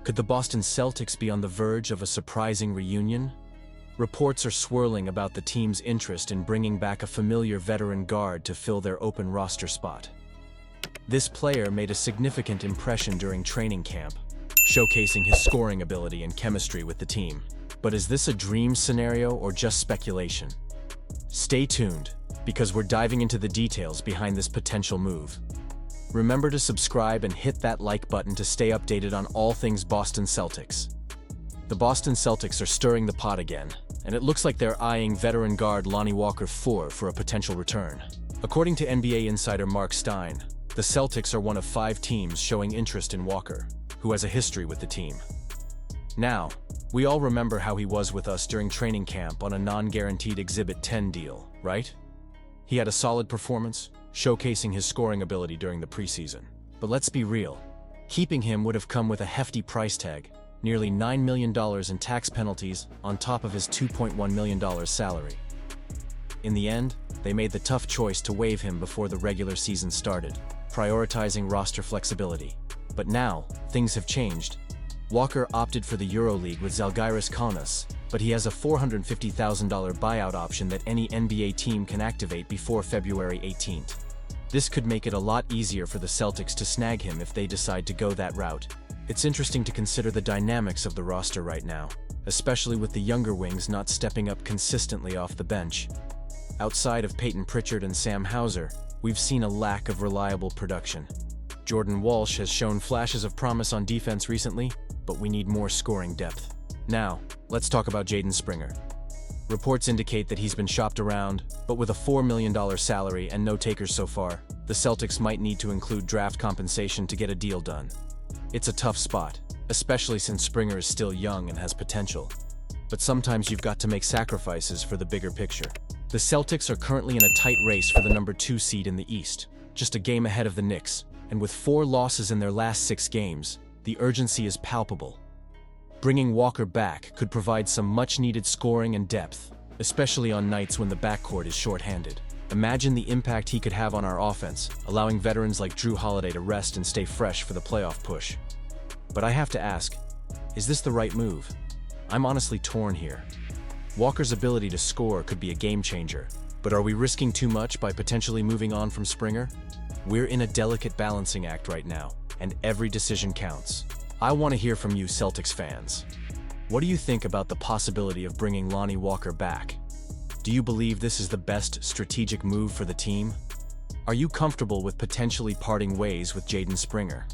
Could the Boston Celtics be on the verge of a surprising reunion? Reports are swirling about the team's interest in bringing back a familiar veteran guard to fill their open roster spot. This player made a significant impression during training camp, showcasing his scoring ability and chemistry with the team. But is this a dream scenario or just speculation? Stay tuned, because we're diving into the details behind this potential move. Remember to subscribe and hit that like button to stay updated on all things Boston Celtics. The Boston Celtics are stirring the pot again, and it looks like they're eyeing veteran guard Lonnie Walker IV for a potential return. According to NBA insider Mark Stein, the Celtics are one of 5 teams showing interest in Walker, who has a history with the team. Now, we all remember how he was with us during training camp on a non-guaranteed Exhibit 10 deal, right? He had a solid performance, showcasing his scoring ability during the preseason. But let's be real, keeping him would have come with a hefty price tag, nearly $9 million in tax penalties on top of his $2.1 million salary. In the end, they made the tough choice to waive him before the regular season started, prioritizing roster flexibility. But now, things have changed. Walker opted for the EuroLeague with Zalgiris Kaunas, but he has a $450,000 buyout option that any NBA team can activate before February 18th. This could make it a lot easier for the Celtics to snag him if they decide to go that route. It's interesting to consider the dynamics of the roster right now, especially with the younger wings not stepping up consistently off the bench. Outside of Peyton Pritchard and Sam Hauser, we've seen a lack of reliable production. Jordan Walsh has shown flashes of promise on defense recently, but we need more scoring depth. Now, let's talk about Jaden Springer. Reports indicate that he's been shopped around, but with a $4 million salary and no takers so far, the Celtics might need to include draft compensation to get a deal done. It's a tough spot, especially since Springer is still young and has potential. But sometimes you've got to make sacrifices for the bigger picture. The Celtics are currently in a tight race for the number 2 seed in the East, just a game ahead of the Knicks, and with 4 losses in their last 6 games, the urgency is palpable. Bringing Walker back could provide some much-needed scoring and depth, especially on nights when the backcourt is shorthanded. Imagine the impact he could have on our offense, allowing veterans like Drew Holiday to rest and stay fresh for the playoff push. But I have to ask, is this the right move? I'm honestly torn here. Walker's ability to score could be a game-changer, but are we risking too much by potentially moving on from Springer? We're in a delicate balancing act right now, and every decision counts. I want to hear from you Celtics fans. What do you think about the possibility of bringing Lonnie Walker back? Do you believe this is the best strategic move for the team? Are you comfortable with potentially parting ways with Jaden Springer?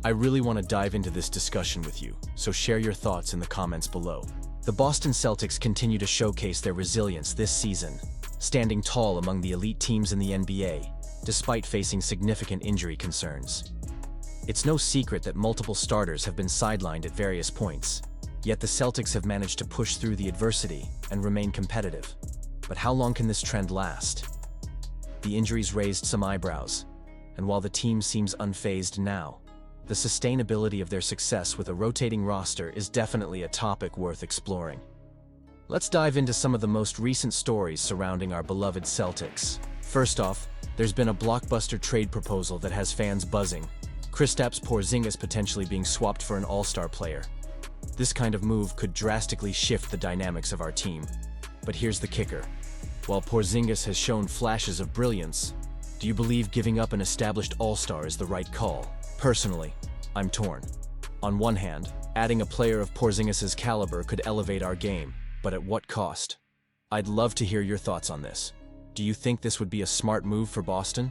I really want to dive into this discussion with you, so share your thoughts in the comments below. The Boston Celtics continue to showcase their resilience this season, standing tall among the elite teams in the NBA, despite facing significant injury concerns. It's no secret that multiple starters have been sidelined at various points, yet the Celtics have managed to push through the adversity and remain competitive. But how long can this trend last? The injuries raised some eyebrows, and while the team seems unfazed now, the sustainability of their success with a rotating roster is definitely a topic worth exploring. Let's dive into some of the most recent stories surrounding our beloved Celtics. First off, there's been a blockbuster trade proposal that has fans buzzing. Kristaps Porzingis potentially being swapped for an all-star player. This kind of move could drastically shift the dynamics of our team. But here's the kicker. While Porzingis has shown flashes of brilliance, do you believe giving up an established all-star is the right call? Personally, I'm torn. On one hand, adding a player of Porzingis' caliber could elevate our game, but at what cost? I'd love to hear your thoughts on this. Do you think this would be a smart move for Boston?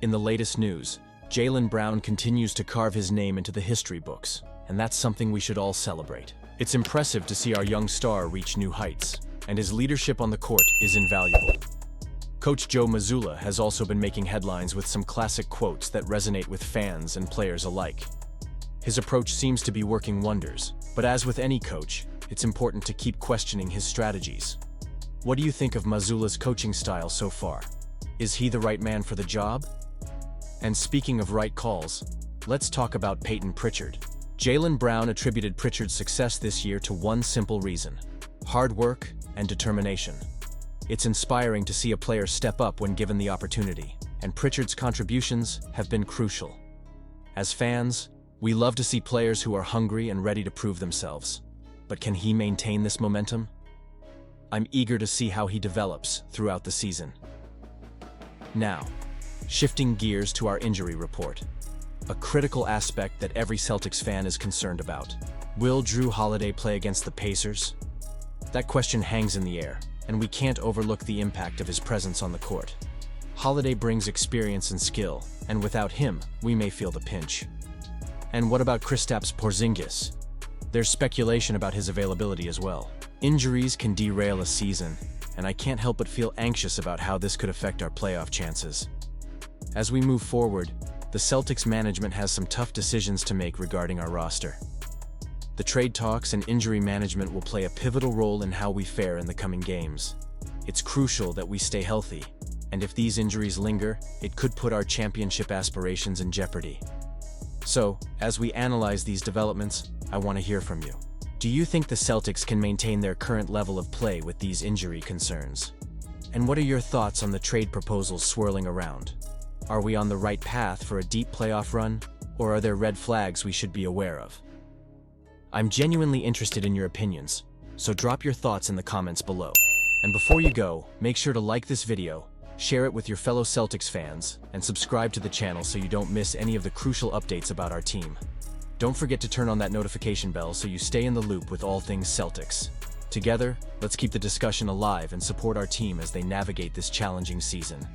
In the latest news, Jaylen Brown continues to carve his name into the history books, and that's something we should all celebrate. It's impressive to see our young star reach new heights, and his leadership on the court is invaluable. Coach Joe Mazzulla has also been making headlines with some classic quotes that resonate with fans and players alike. His approach seems to be working wonders, but as with any coach, it's important to keep questioning his strategies. What do you think of Mazzulla's coaching style so far? Is he the right man for the job? And speaking of right calls, let's talk about Peyton Pritchard. Jaylen Brown attributed Pritchard's success this year to one simple reason: hard work and determination. It's inspiring to see a player step up when given the opportunity, and Pritchard's contributions have been crucial. As fans, We love to see players who are hungry and ready to prove themselves. But can he maintain this momentum? I'm eager to see how he develops throughout the season. Now, shifting gears to our injury report. A critical aspect that every Celtics fan is concerned about. Will Jrue Holiday play against the Pacers? That question hangs in the air, and we can't overlook the impact of his presence on the court. Holiday brings experience and skill, and without him, we may feel the pinch. And what about Kristaps Porzingis? There's speculation about his availability as well. Injuries can derail a season, and I can't help but feel anxious about how this could affect our playoff chances. As we move forward, the Celtics management has some tough decisions to make regarding our roster. The trade talks and injury management will play a pivotal role in how we fare in the coming games. It's crucial that we stay healthy, and if these injuries linger, it could put our championship aspirations in jeopardy. So, as we analyze these developments, I want to hear from you. Do you think the Celtics can maintain their current level of play with these injury concerns? And what are your thoughts on the trade proposals swirling around? Are we on the right path for a deep playoff run, or are there red flags we should be aware of? I'm genuinely interested in your opinions, so drop your thoughts in the comments below. And before you go, make sure to like this video, share it with your fellow Celtics fans, and subscribe to the channel so you don't miss any of the crucial updates about our team. Don't forget to turn on that notification bell so you stay in the loop with all things Celtics. Together, let's keep the discussion alive and support our team as they navigate this challenging season.